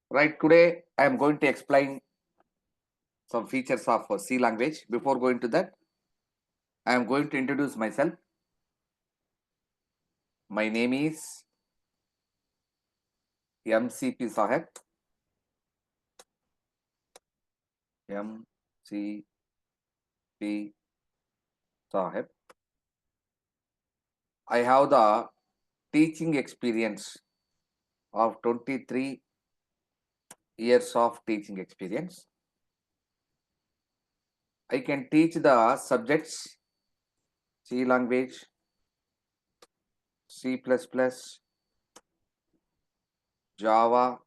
Right, today I am going to explain some features of C language. Before going to that, I am going to introduce myself. My name is M.C.P. Saheb. M.C.P. Saheb. I have the teaching experience of 23 years of teaching experience. I can teach the subjects C language, C++, Java,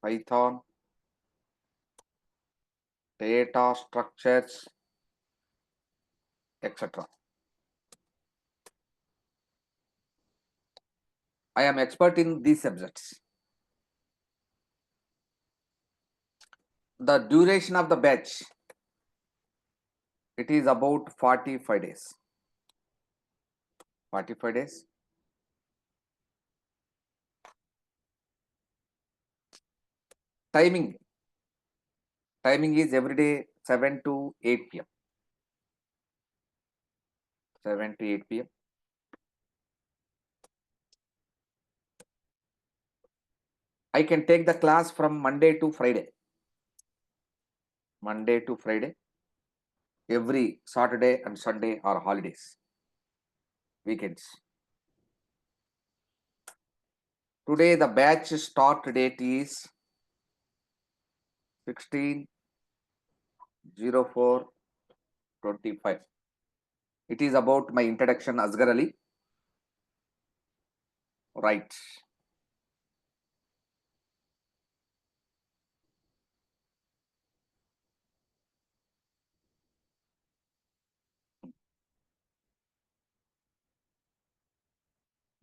Python, data structures, etc. I am expert in these subjects. The duration of the batch, it is about 45 days. 45 days. Timing is every day 7 to 8 p.m. 7 to 8 p.m. I can take the class from Monday to Friday. Monday to Friday. Every Saturday and Sunday are holidays. Weekends. Today the batch start date is 16/04/25. It is about my introduction, Asghar Ali. Right.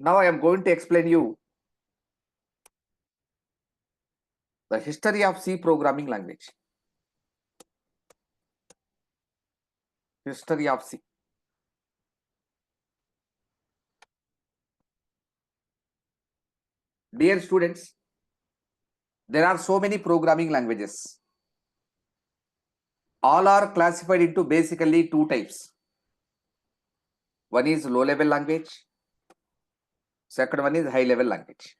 Now I am going to explain you the history of C programming language. History of C. Dear students, there are so many programming languages. All are classified into basically two types. One is low level language. Second one is high level language.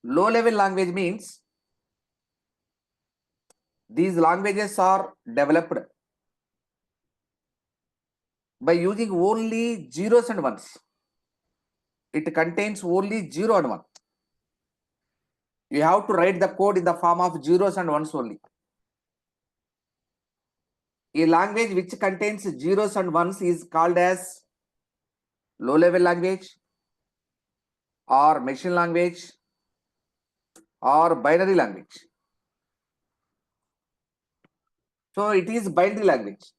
Low level language means these languages are developed by using only zeros and ones. It contains only 0 and 1. You have to write the code in the form of zeros and ones only. A language which contains zeros and ones is called as low level language or machine language or binary language. So it is binary language.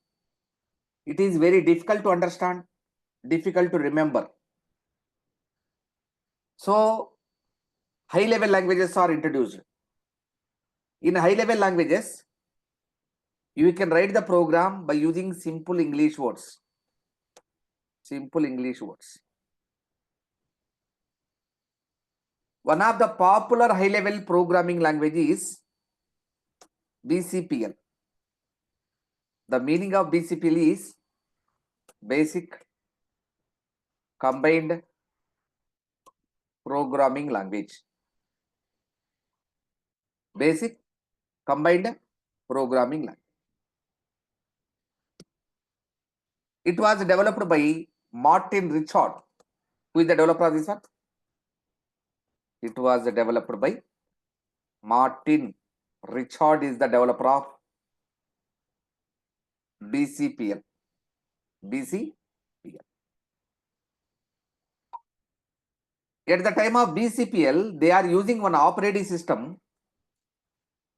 It is very difficult to understand, difficult to remember. So high level languages are introduced. In high level languages, you can write the program by using simple English words. Simple English words. One of the popular high level programming language is BCPL. The meaning of BCPL is basic combined programming language. Basic combined programming language. It was developed by Martin Richard. Who is the developer of this one? It was developed by Martin Richard is the developer of BCPL. BCPL. At the time of BCPL, they are using one operating system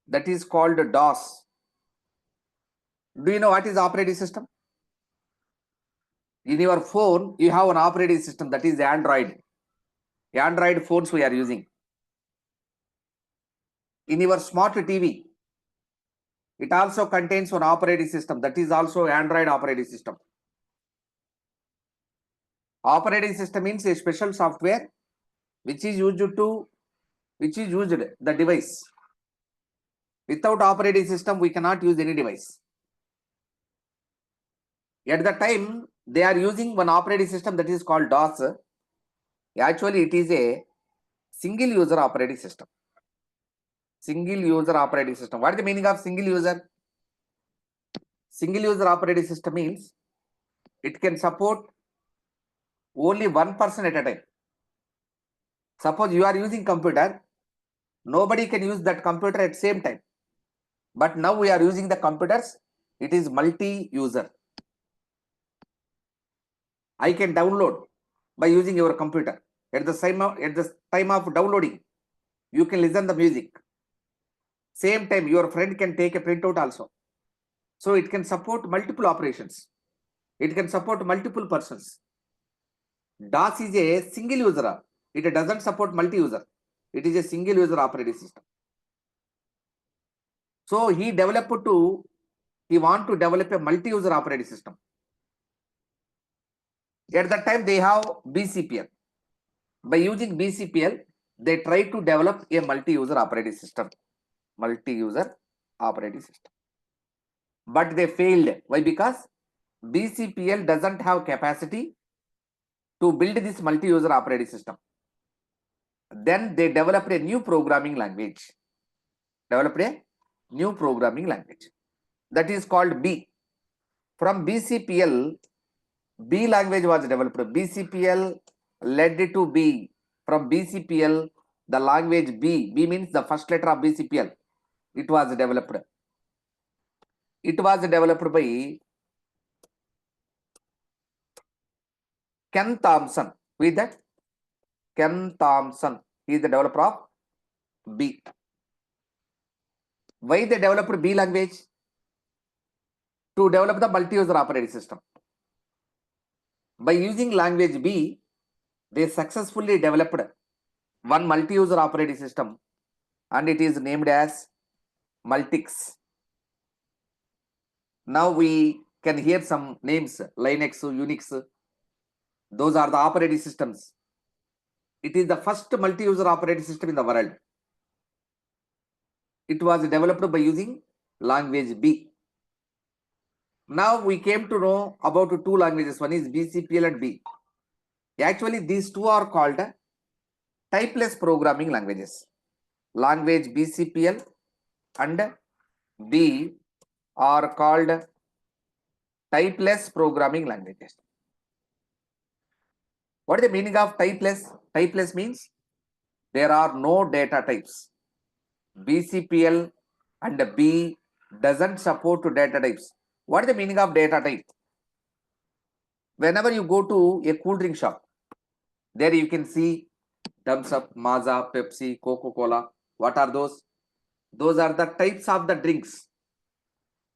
that is called DOS. Do you know what is operating system? In your phone, you have an operating system that is Android. Android phones we are using. In your smart TV, it also contains one operating system that is also Android operating system. Operating system means a special software which is used the device. Without operating system, we cannot use any device. At the time, they are using one operating system that is called DOS. Actually, it is a single user operating system. Single user operating system. What is the meaning of single user? Single user operating system means it can support only one person at a time. Suppose you are using computer, nobody can use that computer at same time. But now we are using the computers, it is multi-user. I can download by using your computer. At the time of downloading, you can listen the music. Same time, your friend can take a printout also. So it can support multiple operations. It can support multiple persons. DOS is a single user. It doesn't support multi-user. It is a single user operating system. So he want to develop a multi-user operating system. At that time, they have BCPL. By using BCPL, they try to develop a multi-user operating system. Multi-user operating system. But they failed. Why? Because BCPL doesn't have capacity to build this multi-user operating system. Then they developed a new programming language. That is called B. From BCPL, B language was developed. BCPL led to B. From BCPL, the language B. B means the first letter of BCPL. It was developed. It was developed by Ken Thompson. Who is that? Ken Thompson. He is the developer of B. Why they developed B language? To develop the multi-user operating system. By using language B, they successfully developed one multi-user operating system, and it is named as Multics. Now we can hear some names: Linux, Unix. Those are the operating systems. It is the first multi-user operating system in the world. It was developed by using language B. Now we came to know about two languages. One is BCPL and B. Actually, these two are called typeless programming languages. Language BCPL and B are called typeless programming languages. What is the meaning of typeless? Typeless means there are no data types. BCPL and B doesn't support data types. What is the meaning of data type? Whenever you go to a cool drink shop, there you can see Thumbs Up, Maaza, Pepsi, Coca-Cola. What are those? Those are the types of the drinks.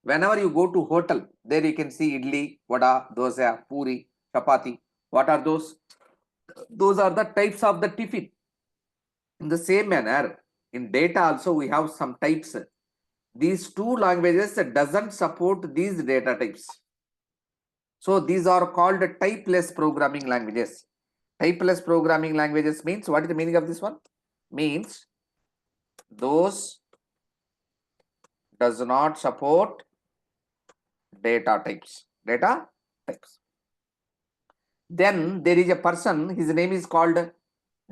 Whenever you go to hotel, there you can see idli, vada, dosa, puri, chapati. What are those? Those are the types of the tiffin. In the same manner, in data also we have some types. These two languages doesn't support these data types. So these are called typeless programming languages. Typeless programming languages means, what is the meaning of this one? Means those does not support data types. Then there is a person, his name is called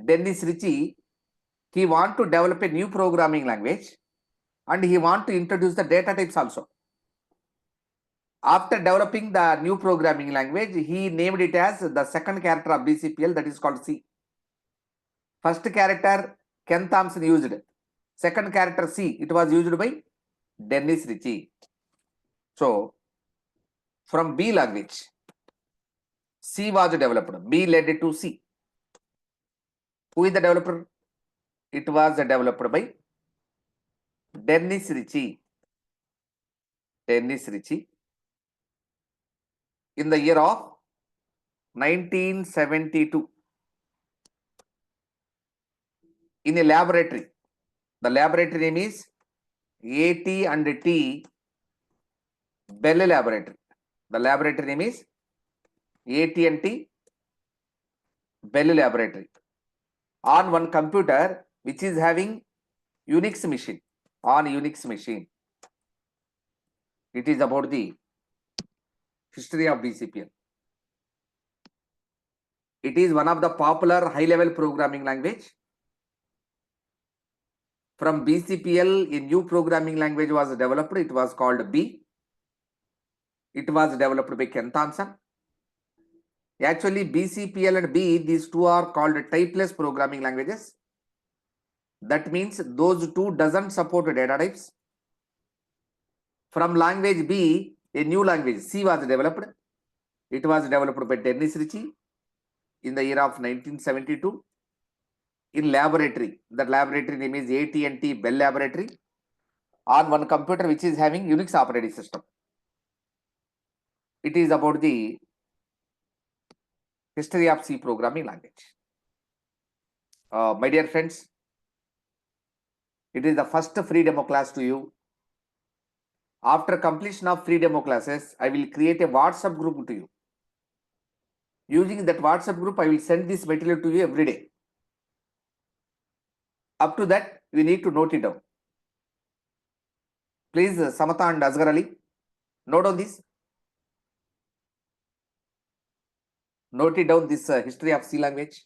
Dennis Ritchie. He want to develop a new programming language and he want to introduce the data types also. After developing the new programming language, he named it as the second character of BCPL, that is called C. First character Ken Thompson used. Second character C, it was used by Dennis Ritchie. So from B language, C was developed. B led to C. Who is the developer? It was developed by Dennis Ritchie. In the year of 1972. In a laboratory. The laboratory name is AT&T Bell Laboratory. The laboratory name is AT&T Bell Laboratory. on one computer which is having Unix machine, on Unix machine. It is about the history of BCPL. It is one of the popular high-level programming language. From BCPL, a new programming language was developed. It was called B. It was developed by Ken Thompson. Actually, BCPL and B, these two are called typeless programming languages. That means those two doesn't support data types. From language B, a new language C was developed. It was developed by Dennis Ritchie in the year of 1972 in laboratory. That laboratory name is AT&T Bell Laboratory on one computer which is having Unix operating system. It is about the history of C programming language. My dear friends, it is the first free demo class to you. After completion of free demo classes, I will create a WhatsApp group to you. Using that WhatsApp group, I will send this material to you every day. Up to that, you need to note it down. Please, Samatha and Asghar Ali, note on this. Note it down, this history of C language.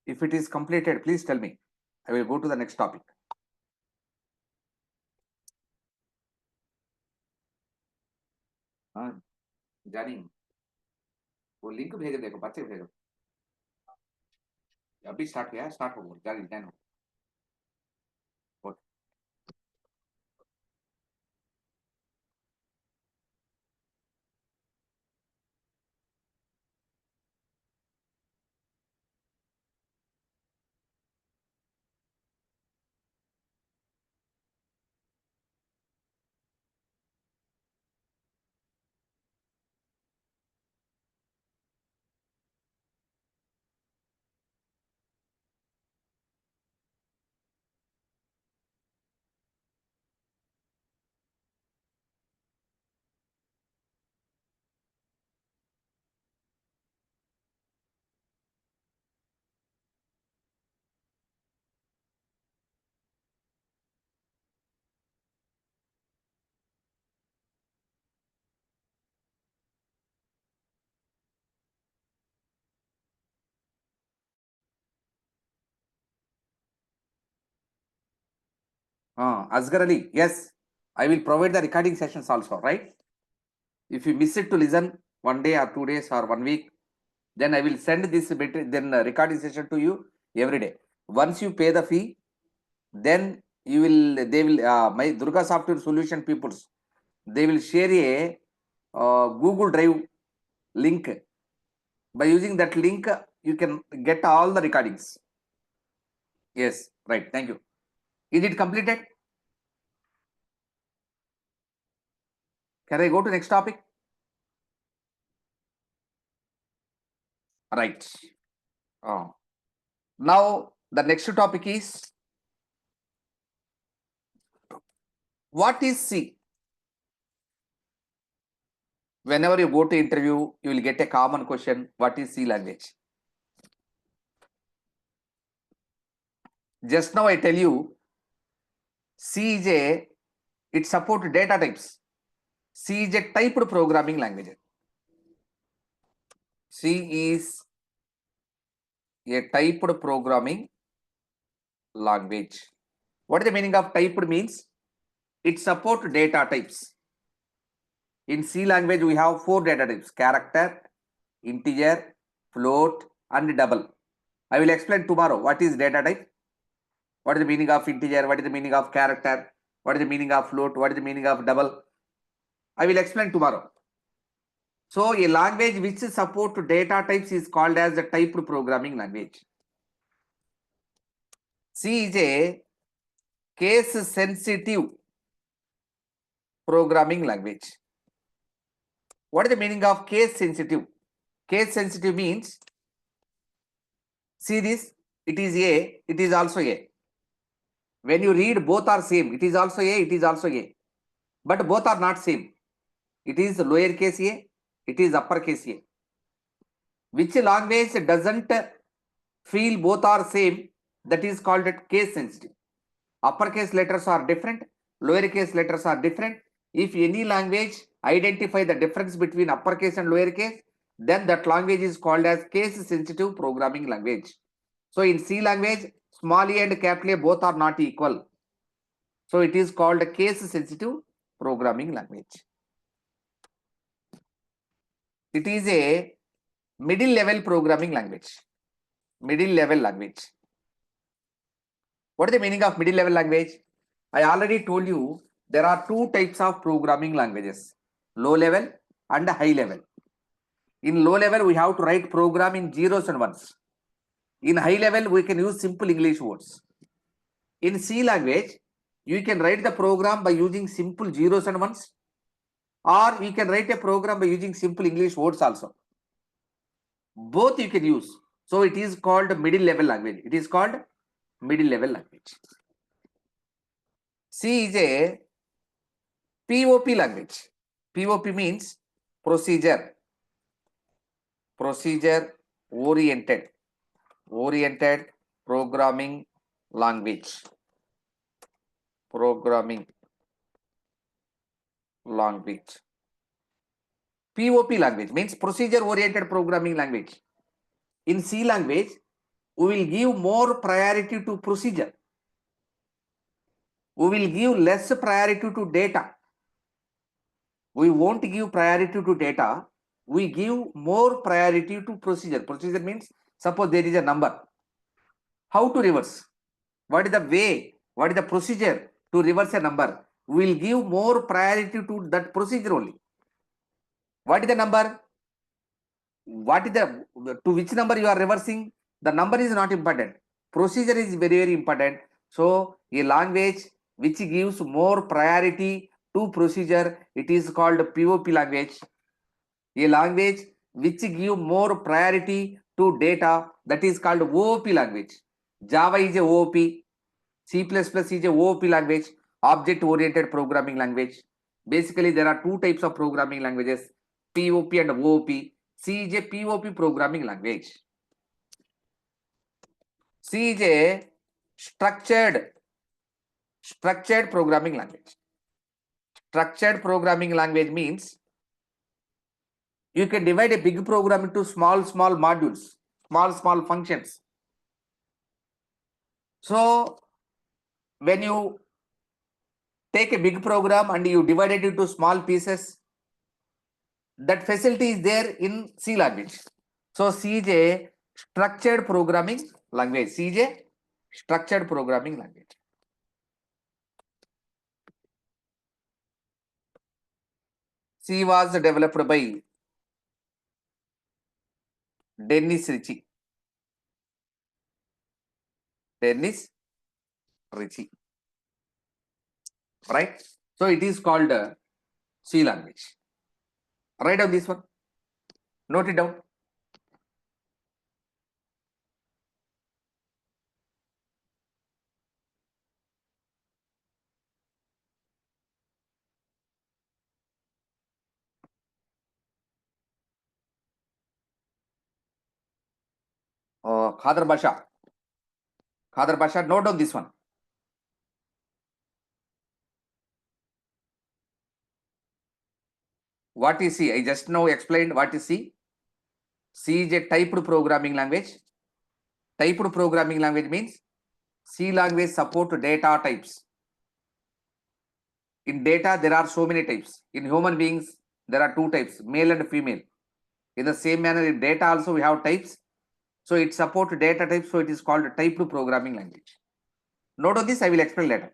If it is completed, please tell me. I will go to the next topic. जानी वो link भेज देखो बच्चे भेजो अभी start किया start हो जानी जानो Asghar Ali, yes, I will provide the recording sessions also, right? If you miss it to listen 1 day or 2 days or 1 week, then I will send this recording session to you every day. Once you pay the fee, then they will my Durga Software Solution peoples, they will share a Google Drive link. By using that link, you can get all the recordings. Yes, right. Thank you. Is it completed? Can I go to next topic? Right. Now the next topic is what is C? Whenever you go to interview, you will get a common question. What is C language? Just now I tell you, C is it supports data types. C is a typed programming language. C is a typed programming language. What is the meaning of typed means? It supports data types. In C language, we have 4 data types: character, integer, float, and double. I will explain tomorrow what is data type, what is the meaning of integer, what is the meaning of character, what is the meaning of float, what is the meaning of double. I will explain tomorrow. So a language which supports data types is called as the typed programming language. C is a case sensitive programming language. What is the meaning of case sensitive? Case sensitive means, see this, it is A, it is also A. When you read both are same, it is also A, it is also A. But both are not same. It is lowercase a, it is uppercase a. Which language doesn't feel both are same, that is called case sensitive. Uppercase letters are different, lowercase letters are different. If any language identify the difference between uppercase and lowercase, then that language is called as case sensitive programming language. So in C language, small a and capital A both are not equal. So it is called a case sensitive programming language. It is a middle level programming language. Middle level language. What is the meaning of middle level language? I already told you there are 2 types of programming languages, low level and high level. In low level, we have to write program in zeros and ones. In high level, we can use simple English words. In C language, you can write the program by using simple zeros and ones, or you can write a program by using simple English words also. Both you can use. So it is called middle level language. It is called middle level language. C is a POP language. POP means procedure oriented programming language. POP language means procedure oriented programming language. In C language, we will give more priority to procedure. We will give less priority to data. We won't give priority to data. we give more priority to procedure. Procedure means suppose there is a number. How to reverse? What is the way? What is the procedure to reverse a number? We will give more priority to that procedure only. What is the number? What is the to which number you are reversing? The number is not important. Procedure is very, very important. So a language which gives more priority to procedure, it is called POP language. A language which give more priority to data, that is called OOP language. Java is a OOP. C++ is a OOP language, object oriented programming language. Basically, there are two types of programming languages, POP and OOP. C is a POP programming language. C is a structured programming language. Structured programming language means you can divide a big program into small modules, small functions. So when you take a big program and you divide it into small pieces, that facility is there in C language. So C is a structured programming language. C is a structured programming language. C was developed by Dennis Ritchie. Right? So it is called C language. Write down this one. Note it down. Khadar Basha, note down this one. What is C? I just now explained what is C. C is a typed programming language. Typed programming language means C language support data types. In data, there are so many types. In human beings, there are two types, male and female. In the same manner, in data also we have types. So it supports data types. So it is called typed programming language. Note on this, I will explain later.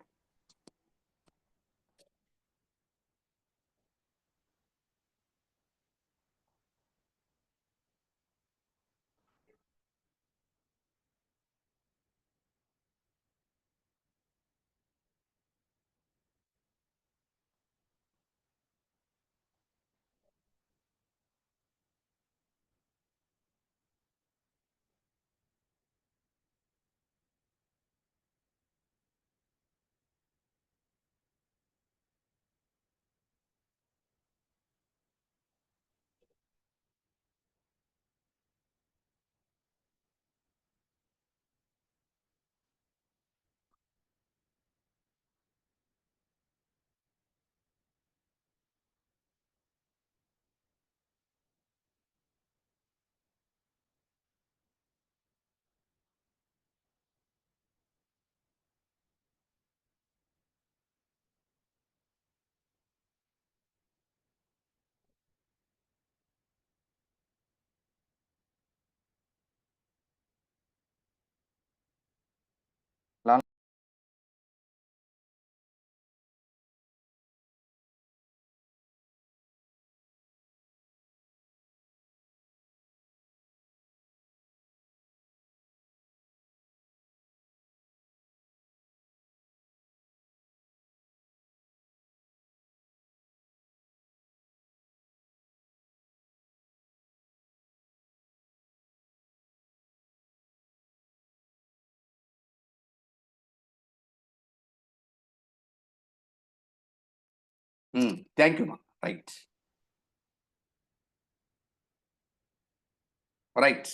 Thank you, ma. Right. Right.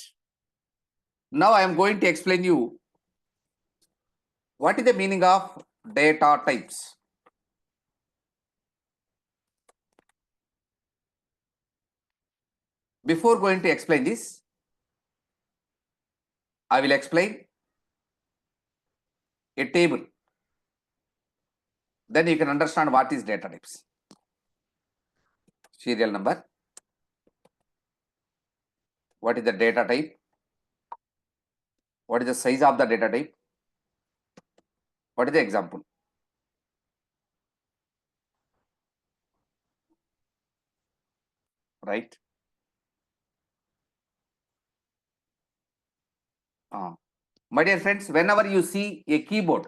Now I am going to explain you what is the meaning of data types. Before going to explain this, I will explain a table. Then you can understand what is data types. Serial number, What is the data type? What is the size of the data type? What is the example? Right? My dear friends, whenever you see a keyboard,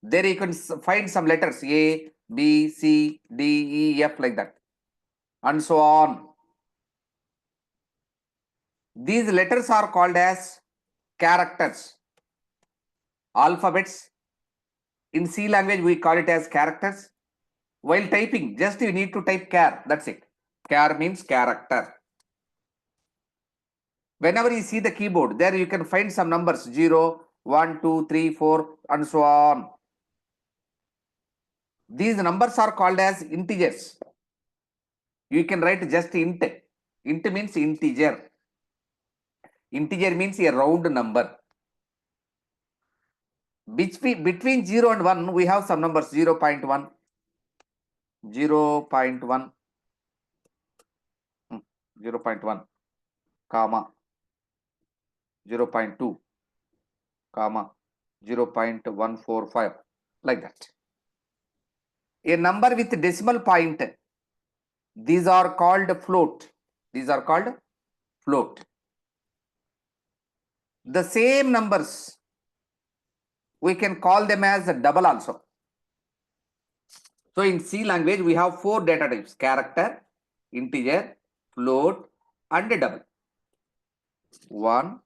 there you can find some letters A, B, C, D, E, F like that, and so on. These letters are called as characters. Alphabets. In C language, we call it as characters. While typing, just you need to type char. That's it. Char means character. Whenever you see the keyboard, there you can find some numbers 0, 1, 2, 3, 4, and so on. These numbers are called as integers. You can write just int. Int means integer. Integer means a round number. Between 0 and 1, we have some numbers 0 0.1, 0 0.1, 0 0.1, comma, 0 0.2, comma, 0.145, like that. A number with decimal point, these are called float. These are called float. The same numbers, we can call them as a double also. So in C language, we have 4 data types: character, integer, float, and double. 1,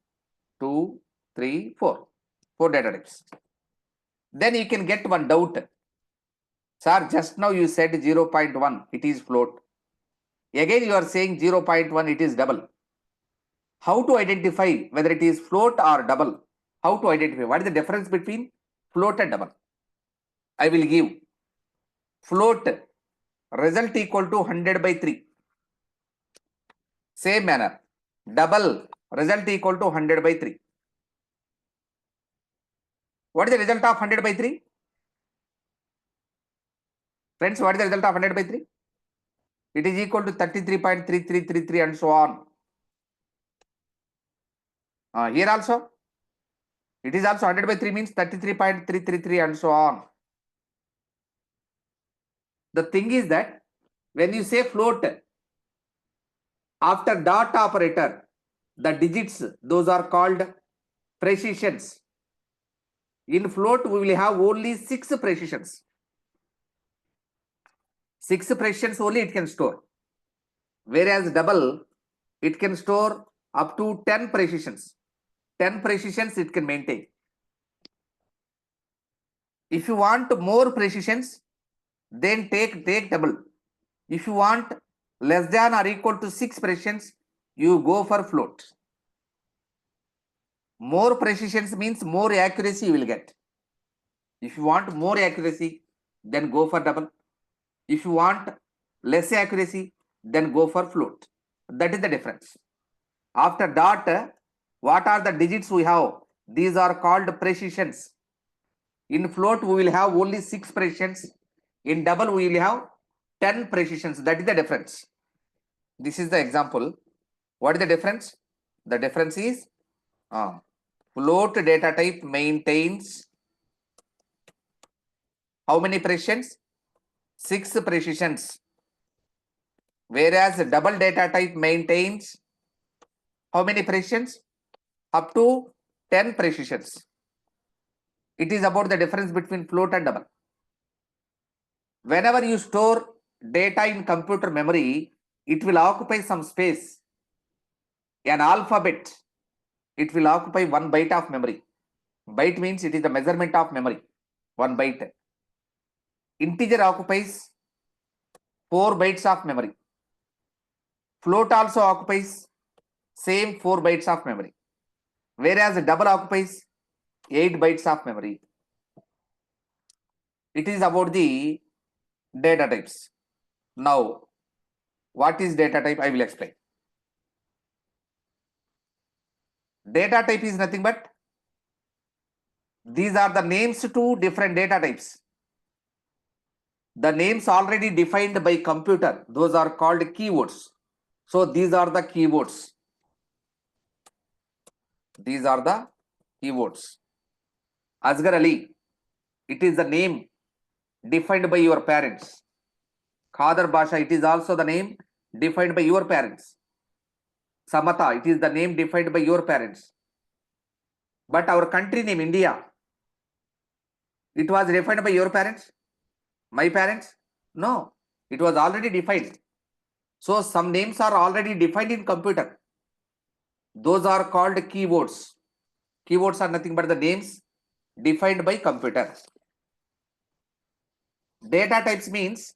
2, 3, 4. 4 data types. Then you can get one doubt. Sir, just now you said 0 0.1, it is float. Again, you are saying 0 0.1, it is double. How to identify whether it is float or double? How to identify? What is the difference between float and double? I will give float result equal to 100 by 3. Same manner. Double result equal to 100 by 3. What is the result of 100 by 3? Friends, what is the result of 100 by 3? It is equal to 33.3333 and so on. Here also, it is also 100 by 3 means 33.333 and so on. The thing is that when you say float, after dot operator, the digits, those are called precisions. In float, we will have only 6 precisions. 6 precisions only it can store. Whereas double, it can store up to 10 precisions. 10 precisions it can maintain. If you want more precisions, then take double. If you want less than or equal to 6 precisions, you go for float. More precisions means more accuracy you will get. If you want more accuracy, then go for double. If you want less accuracy, then go for float. That is the difference. After dot, what are the digits we have? These are called precisions. In float, we will have only 6 precisions. In double, we will have 10 precisions. That is the difference. This is the example. What is the difference? The difference is float data type maintains how many precisions? 6 precisions. Whereas double data type maintains how many precisions? Up to 10 precisions. It is about the difference between float and double. Whenever you store data in computer memory, it will occupy some space. An alphabet, it will occupy 1 byte of memory. Byte means it is the measurement of memory, 1 byte. Integer occupies 4 bytes of memory. Float also occupies same 4 bytes of memory. Whereas double occupies 8 bytes of memory. It is about the data types. Now, what is data type? I will explain. Data type is nothing but these are the names to different data types. The names already defined by computer, those are called keywords. So these are the keywords. These are the keywords. Asghar Ali, it is the name defined by your parents. Khadar Basha, it is also the name defined by your parents. Samata, it is the name defined by your parents. But our country name, India, it was defined by your parents? My parents? No, it was already defined. So some names are already defined in computer. Those are called keywords. Keywords are nothing but the names defined by computer. Data types means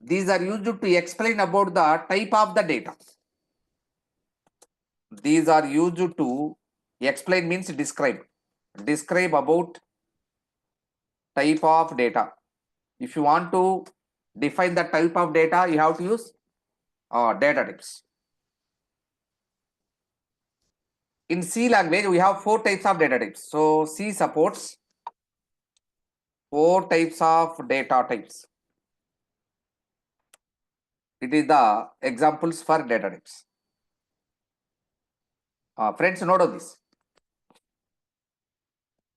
these are used to explain about the type of the data. These are used to explain means describe. Describe about type of data. If you want to define the type of data, you have to use data types. In C language, we have 4 types of data types. So C supports 4 types of data types. It is the examples for data types. Friends, note on this.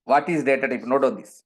What is data type? Note on this.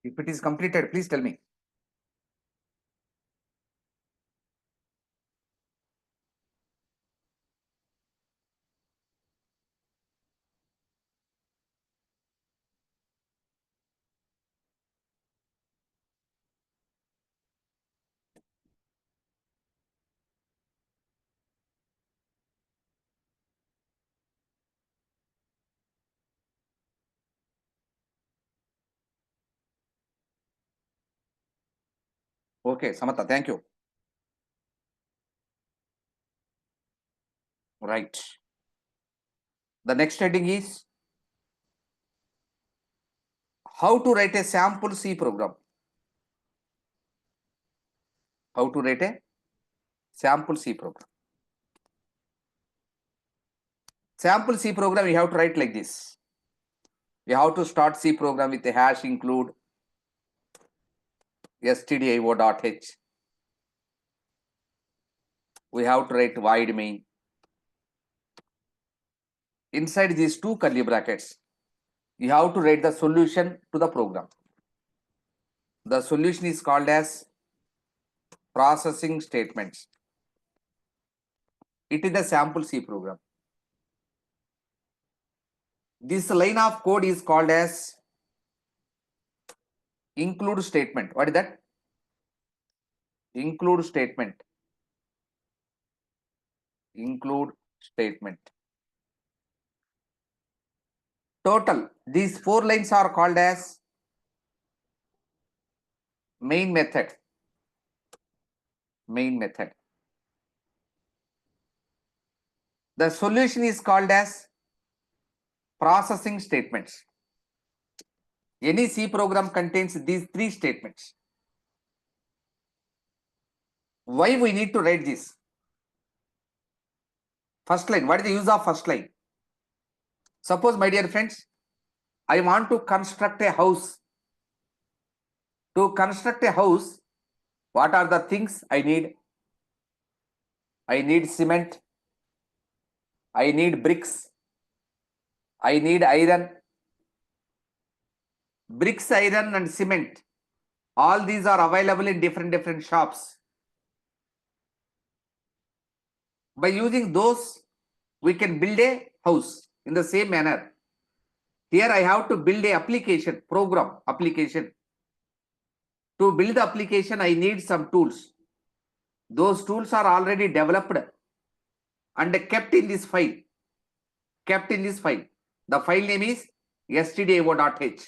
If it is completed, please tell me. Okay, Samantha, thank you. Right. The next heading is how to write a sample C program. How to write a sample C program. Sample C program you have to write like this. You have to start C program with a hash include stdio.h. We have to write void main. Inside these two curly brackets, you have to write the solution to the program. The solution is called as processing statements. It is the sample C program. This line of code is called as include statement. What is that? Include statement. Include statement. Total, these 4 lines are called as main method. Main method. The solution is called as processing statements. Any C program contains these 3 statements. Why we need to write this? First line, what is the use of first line? Suppose, my dear friends, I want to construct a house. To construct a house, what are the things I need? I need cement. I need bricks. I need iron. Bricks, iron and cement. All these are available in different shops. By using those, we can build a house in the same manner. Here I have to build a application, program application. To build the application, I need some tools. Those tools are already developed and kept in this file. Kept in this file. The file name is stdio.h.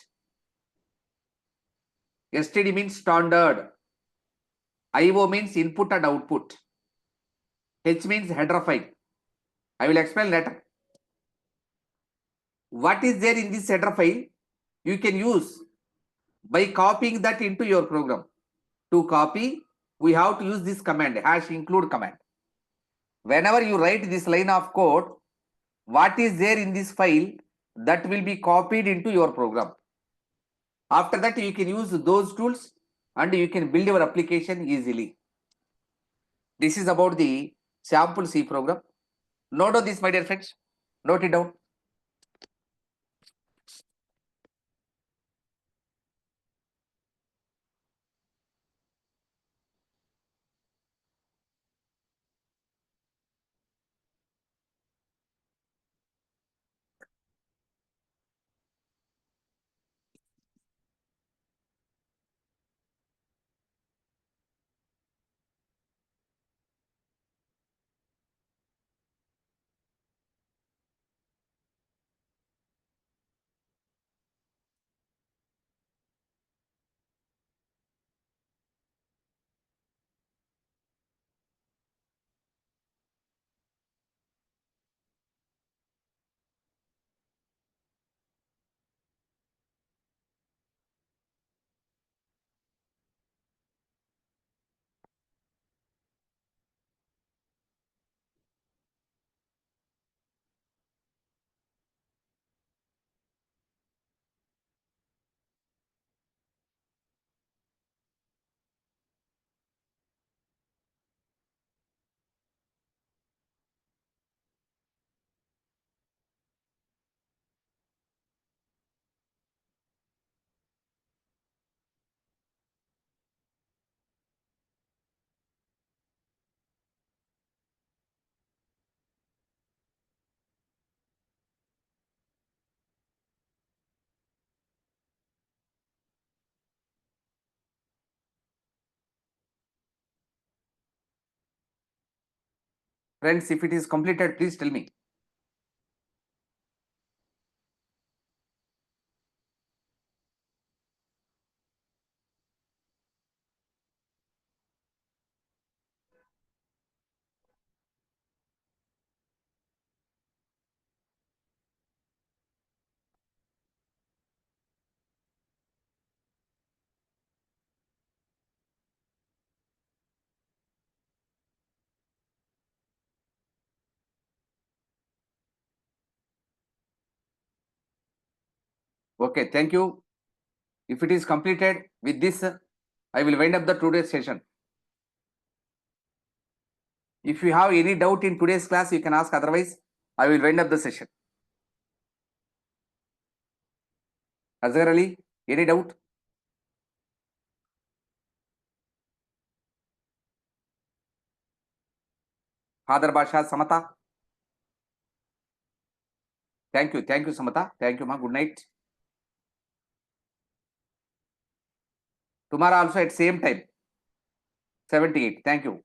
STD means standard. IO means input and output. H means header file. I will explain later. What is there in this header file? You can use by copying that into your program. To copy, we have to use this command, hash include command. Whenever you write this line of code, what is there in this file, that will be copied into your program. After that, you can use those tools and you can build your application easily. This is about the sample C program. Note this, my dear friends. Note it down. Friends, if it is completed, please tell me. Okay, thank you. If it is completed with this, I will wind up the today's session. If you have any doubt in today's class, you can ask. Otherwise, I will wind up the session. Azhar Ali, any doubt? Father Basha, Samata. Thank you, Samata. Thank you, ma. Good night. Tomorrow also at same time, 78. Thank you.